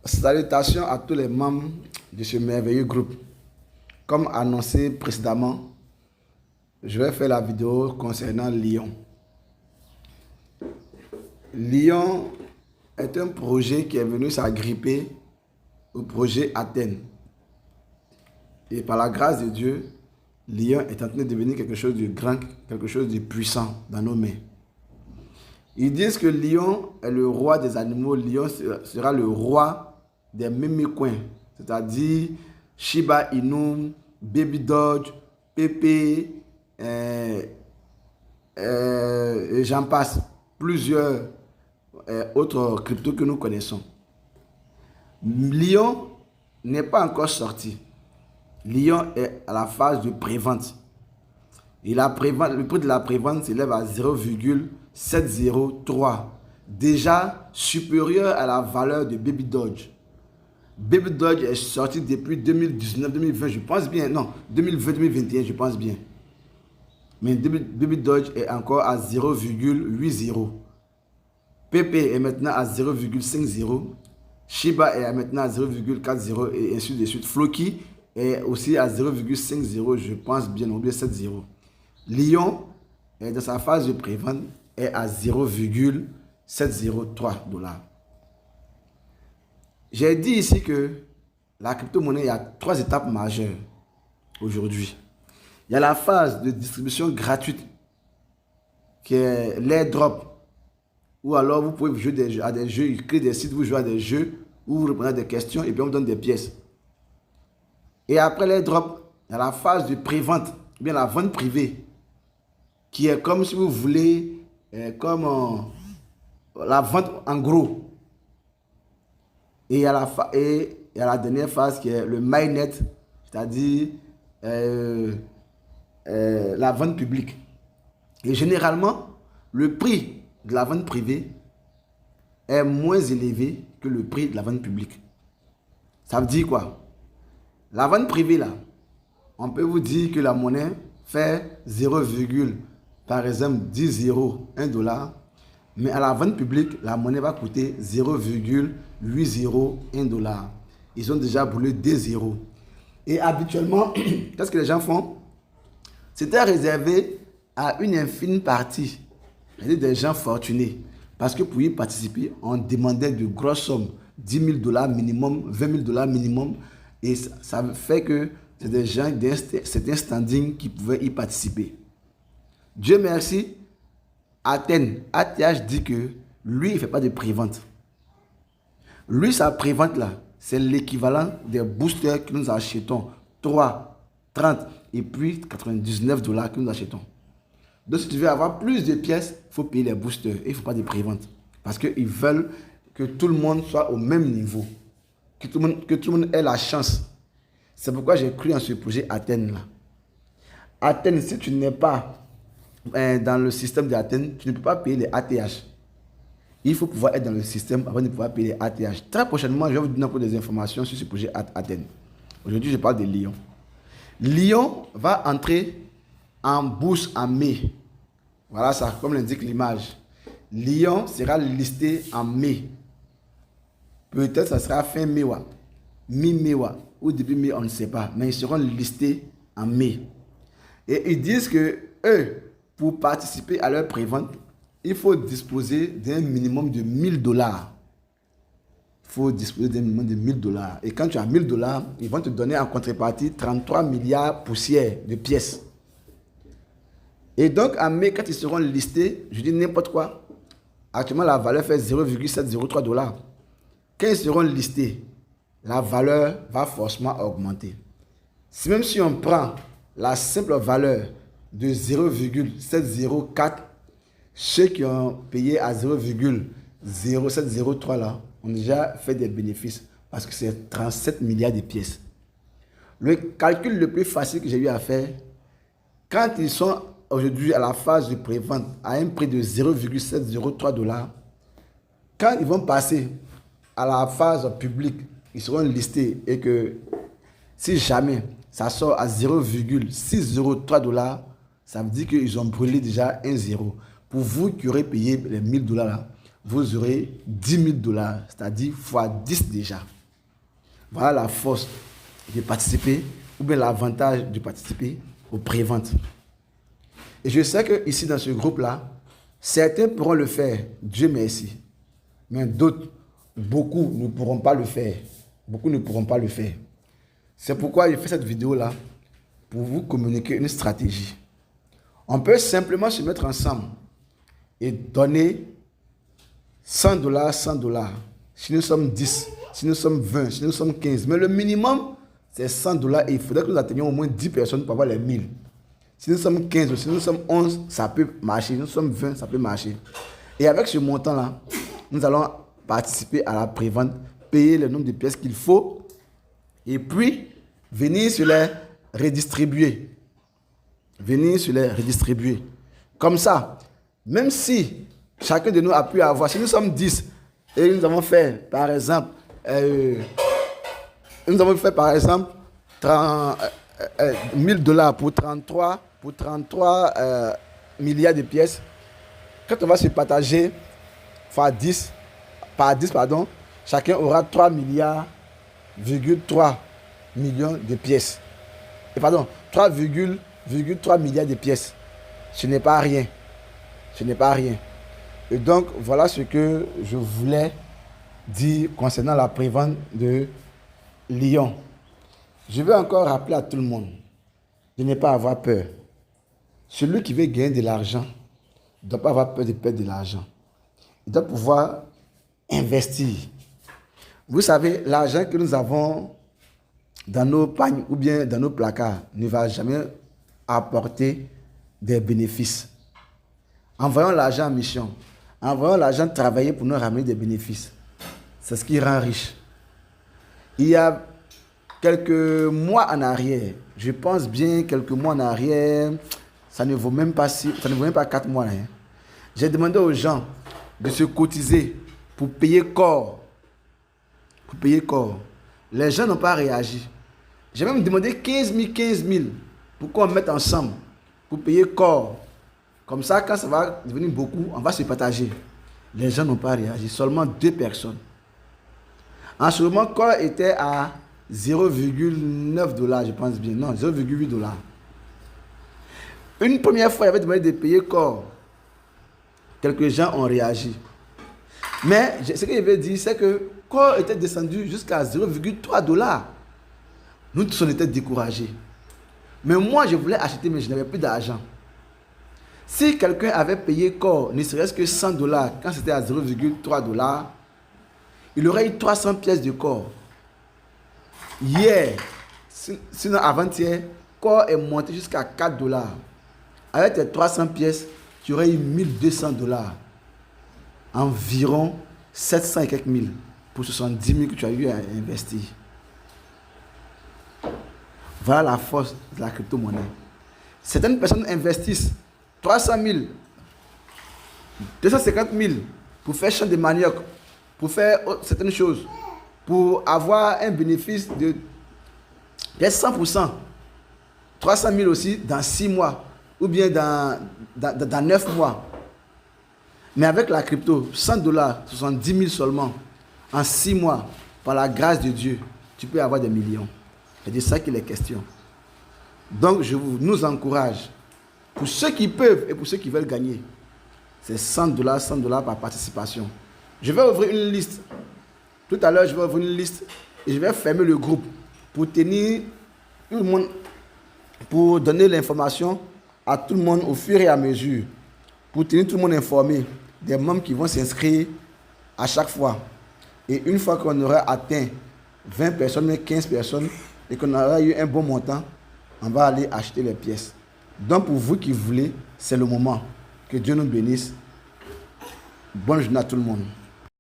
Salutations à tous les membres de ce merveilleux groupe. Comme annoncé précédemment, je vais faire la vidéo concernant Lyon. Lyon est un projet qui est venu s'agripper au projet Athènes. Et par la grâce de Dieu, Lyon est en train de devenir quelque chose de grand, quelque chose de puissant dans nos mains. Ils disent que Lyon est le roi des animaux. Lyon sera le roi des mémécoins, c'est-à-dire Shiba Inu, Baby Doge, Pépé, j'en passe, plusieurs autres cryptos que nous connaissons. Lyon n'est pas encore sorti. Lyon est à la phase de prévente. Et la prévente, le prix de la prévente s'élève à 0,703. Déjà supérieur à la valeur de Baby Doge. Baby Doge est sorti depuis 2019-2020, je pense bien. Non, 2020-2021, je pense bien. Mais Baby Doge est encore à 0,80. Pepe est maintenant à 0,50. Shiba est maintenant à 0,40 et ainsi de suite. Floki est aussi à 0,50, je pense bien, ou bien 70. Lyon, dans sa phase de prévente, est à 0,703 $. J'ai dit ici que la crypto-monnaie, il y a 3 étapes majeures aujourd'hui. Il y a la phase de distribution gratuite, qui est l'airdrop, ou alors vous pouvez jouer à des jeux, créer des sites, vous jouez à des jeux, où vous répondez à des questions et puis on vous donne des pièces. Et après l'airdrop, il y a la phase de prévente, bien la vente privée, qui est comme si vous voulez, comme la vente en gros. Et il y a la dernière phase qui est le mainnet, c'est-à-dire la vente publique. Et généralement, le prix de la vente privée est moins élevé que le prix de la vente publique. Ça veut dire quoi? La vente privée, là, on peut vous dire que la monnaie fait 0, par exemple 10 euros, 1 $. Mais à la vente publique, la monnaie va coûter 0,80, 1 $. Ils ont déjà brûlé des zéros. Et habituellement, qu'est-ce que les gens font? C'était réservé à une infime partie, c'est-à-dire des gens fortunés. Parce que pour y participer, on demandait de grosses sommes, 10 000 $ minimum, 20 000 $ minimum. Et ça fait que c'est des gens d'un certain standing qui pouvaient y participer. Dieu merci, Athènes, ATH dit que lui, il ne fait pas de prévente. Lui, sa prévente là, c'est l'équivalent des boosters que nous achetons. 3, 30 et puis 99 $ que nous achetons. Donc, si tu veux avoir plus de pièces, il faut payer les boosters. Il ne faut pas de prévente. Parce qu'ils veulent que tout le monde soit au même niveau. Que tout le monde ait la chance. C'est pourquoi j'ai cru en ce projet Athènes là. Athènes, si tu n'es pas dans le système d'Athènes, tu ne peux pas payer les ATH. Il faut pouvoir être dans le système avant de pouvoir payer les ATH. Très prochainement, je vais vous donner encore des informations sur ce projet Athènes. Aujourd'hui, je parle de Lyon. Lyon va entrer en bourse en mai. Voilà ça, comme l'indique l'image. Lyon sera listé en mai. Peut-être ça sera fin mai, mi-mai ou début mai, on ne sait pas. Mais ils seront listés en mai. Et ils disent que eux, pour participer à leur prévente, il faut disposer d'un minimum de 1 000 $. Il faut disposer d'un minimum de 1 000 $. Et quand tu as 1 000 $, ils vont te donner en contrepartie 33 milliards poussières de pièces. Et donc, en mai, quand ils seront listés, je dis n'importe quoi. Actuellement, la valeur fait 0,703 $. Quand ils seront listés, la valeur va forcément augmenter. Même si on prend la simple valeur de 0,704, ceux qui ont payé à 0,0703 là ont déjà fait des bénéfices parce que c'est 37 milliards de pièces. Le calcul le plus facile que j'ai eu à faire, quand ils sont aujourd'hui à la phase de prévente à un prix de 0,703 $, quand ils vont passer à la phase publique, ils seront listés et que si jamais ça sort à 0,603 $, ça veut dire qu'ils ont brûlé déjà un zéro. Pour vous qui aurez payé les 1 000 $ là, vous aurez 10 000 $, c'est-à-dire fois 10 déjà. Voilà la force de participer, ou bien l'avantage de participer aux préventes. Et je sais que ici dans ce groupe-là, certains pourront le faire, Dieu merci. Mais d'autres, beaucoup ne pourront pas le faire. Beaucoup ne pourront pas le faire. C'est pourquoi je fais cette vidéo-là, pour vous communiquer une stratégie. On peut simplement se mettre ensemble et donner 100 $, 100 $. Si nous sommes 10, si nous sommes 20, si nous sommes 15. Mais le minimum, c'est 100 $ et il faudrait que nous atteignions au moins 10 personnes pour avoir les 1000. Si nous sommes 15 ou si nous sommes 11, ça peut marcher. Si nous sommes 20, ça peut marcher. Et avec ce montant-là, nous allons participer à la prévente, payer le nombre de pièces qu'il faut et puis venir se les redistribuer. Venir se les redistribuer. Comme ça, même si chacun de nous a pu avoir, si nous sommes 10 et nous avons fait par exemple, 1000 $ pour 33 milliards de pièces. Quand on va se partager par 10, chacun aura 3 milliards, 3 millions de pièces. Et pardon, 3,3 milliards de pièces. Ce n'est pas rien. Ce n'est pas rien. Et donc, voilà ce que je voulais dire concernant la prévente de Lyon. Je veux encore rappeler à tout le monde de ne pas avoir peur. Celui qui veut gagner de l'argent ne doit pas avoir peur de perdre de l'argent. Il doit pouvoir investir. Vous savez, l'argent que nous avons dans nos pagnes ou bien dans nos placards ne va jamais apporter des bénéfices. Envoyons l'argent en mission. Envoyons l'argent travailler pour nous ramener des bénéfices. C'est ce qui rend riche. Il y a quelques mois en arrière, je pense bien quelques mois en arrière, ça ne vaut même pas 4 mois. Hein. J'ai demandé aux gens de se cotiser pour payer corps. Pour payer corps. Les gens n'ont pas réagi. J'ai même demandé 15 000 pour qu'on mette ensemble pour payer corps. Comme ça, quand ça va devenir beaucoup, on va se partager. Les gens n'ont pas réagi. Seulement 2 personnes. En ce moment, corps était à 0,9 $, je pense bien. Non, 0,8 $. Une première fois, il avait demandé de payer corps. Quelques gens ont réagi. Mais ce que je veux dire, c'est que corps était descendu jusqu'à 0,3 $. Nous tous, on était découragés. Mais moi, je voulais acheter, mais je n'avais plus d'argent. Si quelqu'un avait payé corps, ne serait-ce que 100 $, quand c'était à 0,3 $, il aurait eu 300 pièces de corps. Hier, sinon avant-hier, corps est monté jusqu'à 4 $. Avec tes 300 pièces, tu aurais eu 1200 $. Environ 700 et quelques mille pour 70 000 que tu as eu à investir. Voilà la force de la crypto-monnaie. Certaines personnes investissent 300 000, 250 000 pour faire champ de manioc, pour faire certaines choses, pour avoir un bénéfice de 100%. 300 000 aussi dans 6 mois ou bien dans 9 mois. Mais avec la crypto, 100 $, 70 000 seulement, en 6 mois, par la grâce de Dieu, tu peux avoir des millions. C'est de ça qu'il est question. Donc, je nous encourage, pour ceux qui peuvent et pour ceux qui veulent gagner, c'est 100 $, 100 $ par participation. Je vais ouvrir une liste. Tout à l'heure, je vais ouvrir une liste et je vais fermer le groupe pour tenir tout le monde, pour donner l'information à tout le monde au fur et à mesure, pour tenir tout le monde informé des membres qui vont s'inscrire à chaque fois. Et une fois qu'on aura atteint 20 personnes, 15 personnes, et qu'on aura eu un bon montant, on va aller acheter les pièces. Donc pour vous qui voulez, c'est le moment. Que Dieu nous bénisse. Bonne journée à tout le monde.